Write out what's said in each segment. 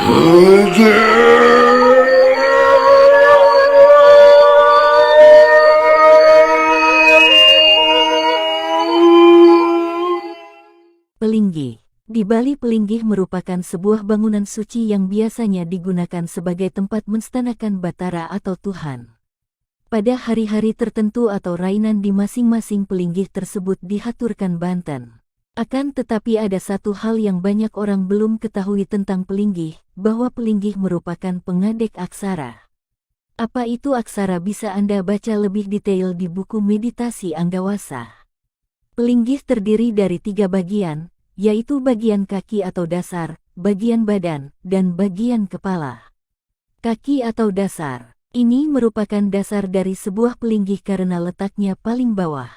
Pelinggih. Di Bali, pelinggih merupakan sebuah bangunan suci yang biasanya digunakan sebagai tempat menstanakan Batara atau Tuhan. Pada hari-hari tertentu atau rainan di masing-masing pelinggih tersebut dihaturkan banten. Akan tetapi ada satu hal yang banyak orang belum ketahui tentang pelinggih, bahwa pelinggih merupakan pengadek aksara. Apa itu aksara bisa Anda baca lebih detail di buku Meditasi Anggawasa. Pelinggih terdiri dari 3 bagian, yaitu bagian kaki atau dasar, bagian badan, dan bagian kepala. Kaki atau dasar ini merupakan dasar dari sebuah pelinggih karena letaknya paling bawah.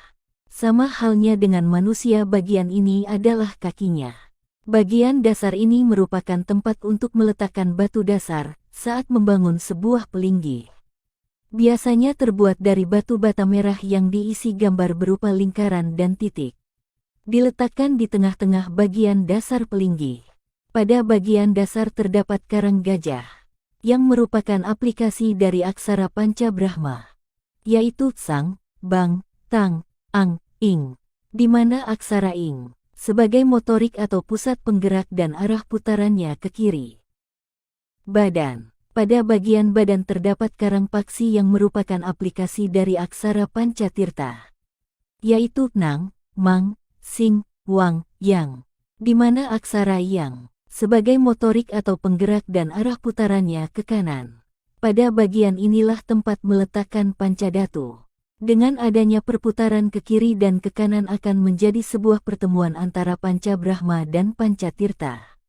Sama halnya dengan manusia, bagian ini adalah kakinya. Bagian dasar ini merupakan tempat untuk meletakkan batu dasar saat membangun sebuah pelinggih. Biasanya terbuat dari batu bata merah yang diisi gambar berupa lingkaran dan titik. Diletakkan di tengah-tengah bagian dasar pelinggih. Pada bagian dasar terdapat karang gajah, yang merupakan aplikasi dari aksara Panca Brahma, yaitu Tsang, Bang, Tang, Ang, Ing, di mana aksara Ing sebagai motorik atau pusat penggerak dan arah putarannya ke kiri. Badan. Pada bagian badan terdapat karang paksi yang merupakan aplikasi dari aksara Pancatirta, yaitu Nang, Mang, Sing, Wang, Yang, di mana aksara Yang sebagai motorik atau penggerak dan arah putarannya ke kanan. Pada bagian inilah tempat meletakkan pancadatu. Dengan adanya perputaran ke kiri dan ke kanan akan menjadi sebuah pertemuan antara Panca Brahma dan Pancatirta.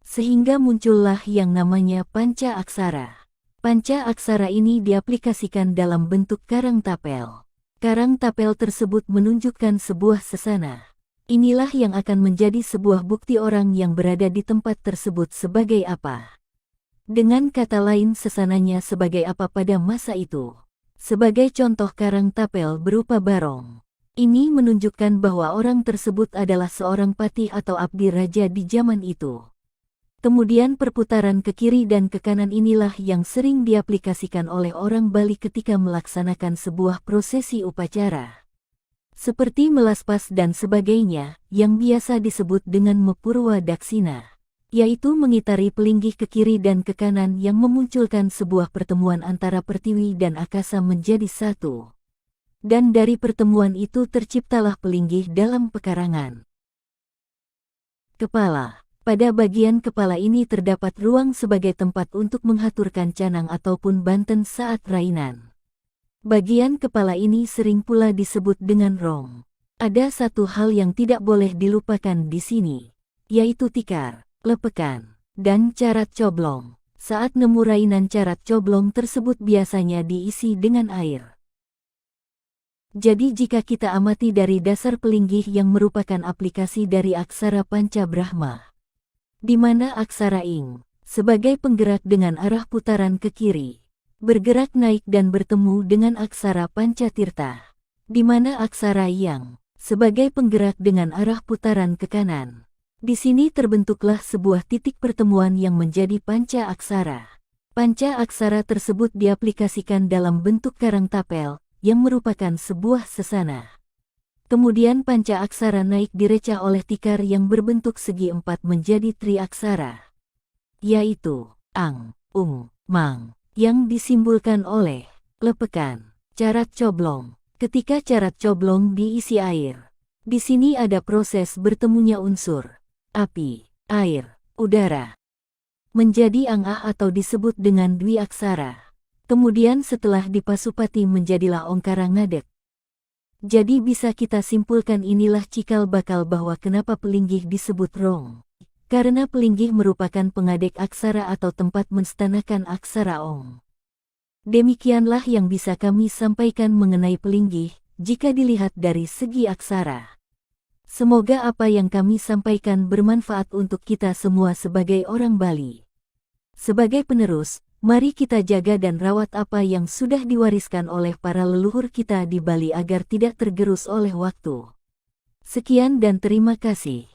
Sehingga muncullah yang namanya panca aksara. Panca aksara ini diaplikasikan dalam bentuk karang tapel. Karang tapel tersebut menunjukkan sebuah sesana. Inilah yang akan menjadi sebuah bukti orang yang berada di tempat tersebut sebagai apa. Dengan kata lain, sesananya sebagai apa pada masa itu. Sebagai contoh, karang tapel berupa barong. Ini menunjukkan bahwa orang tersebut adalah seorang patih atau abdi raja di zaman itu. Kemudian perputaran ke kiri dan ke kanan inilah yang sering diaplikasikan oleh orang Bali ketika melaksanakan sebuah prosesi upacara. Seperti melaspas dan sebagainya, yang biasa disebut dengan Mepurwa Daksina, yaitu mengitari pelinggih ke kiri dan ke kanan yang memunculkan sebuah pertemuan antara pertiwi dan akasa menjadi satu. Dan dari pertemuan itu terciptalah pelinggih dalam pekarangan. Kepala. Pada bagian kepala ini terdapat ruang sebagai tempat untuk menghaturkan canang ataupun banten saat rainan. Bagian kepala ini sering pula disebut dengan rong. Ada satu hal yang tidak boleh dilupakan di sini, yaitu tikar, lepekan, dan carat coblong. Saat nemu rainan, carat coblong tersebut biasanya diisi dengan air. Jadi jika kita amati dari dasar pelinggih yang merupakan aplikasi dari aksara Panca Brahma, di mana aksara Ing sebagai penggerak dengan arah putaran ke kiri, bergerak naik dan bertemu dengan aksara Pancatirta, di mana aksara Yang sebagai penggerak dengan arah putaran ke kanan. Di sini terbentuklah sebuah titik pertemuan yang menjadi panca aksara. Panca aksara tersebut diaplikasikan dalam bentuk karang tapel, yang merupakan sebuah sesana. Kemudian panca aksara naik direcah oleh tikar yang berbentuk segi 4 menjadi triaksara, yaitu Ang, Ung, Mang, yang disimbolkan oleh lepekan, carat coblong. Ketika carat coblong diisi air, di sini ada proses bertemunya unsur api, air, udara, menjadi ang-ah atau disebut dengan dwi aksara. Kemudian setelah dipasupati menjadilah ongkara ngadek. Jadi bisa kita simpulkan inilah cikal bakal bahwa kenapa pelinggih disebut rong. Karena pelinggih merupakan pengadek aksara atau tempat menstanakan aksara ong. Demikianlah yang bisa kami sampaikan mengenai pelinggih, jika dilihat dari segi aksara. Semoga apa yang kami sampaikan bermanfaat untuk kita semua sebagai orang Bali. Sebagai penerus, mari kita jaga dan rawat apa yang sudah diwariskan oleh para leluhur kita di Bali agar tidak tergerus oleh waktu. Sekian dan terima kasih.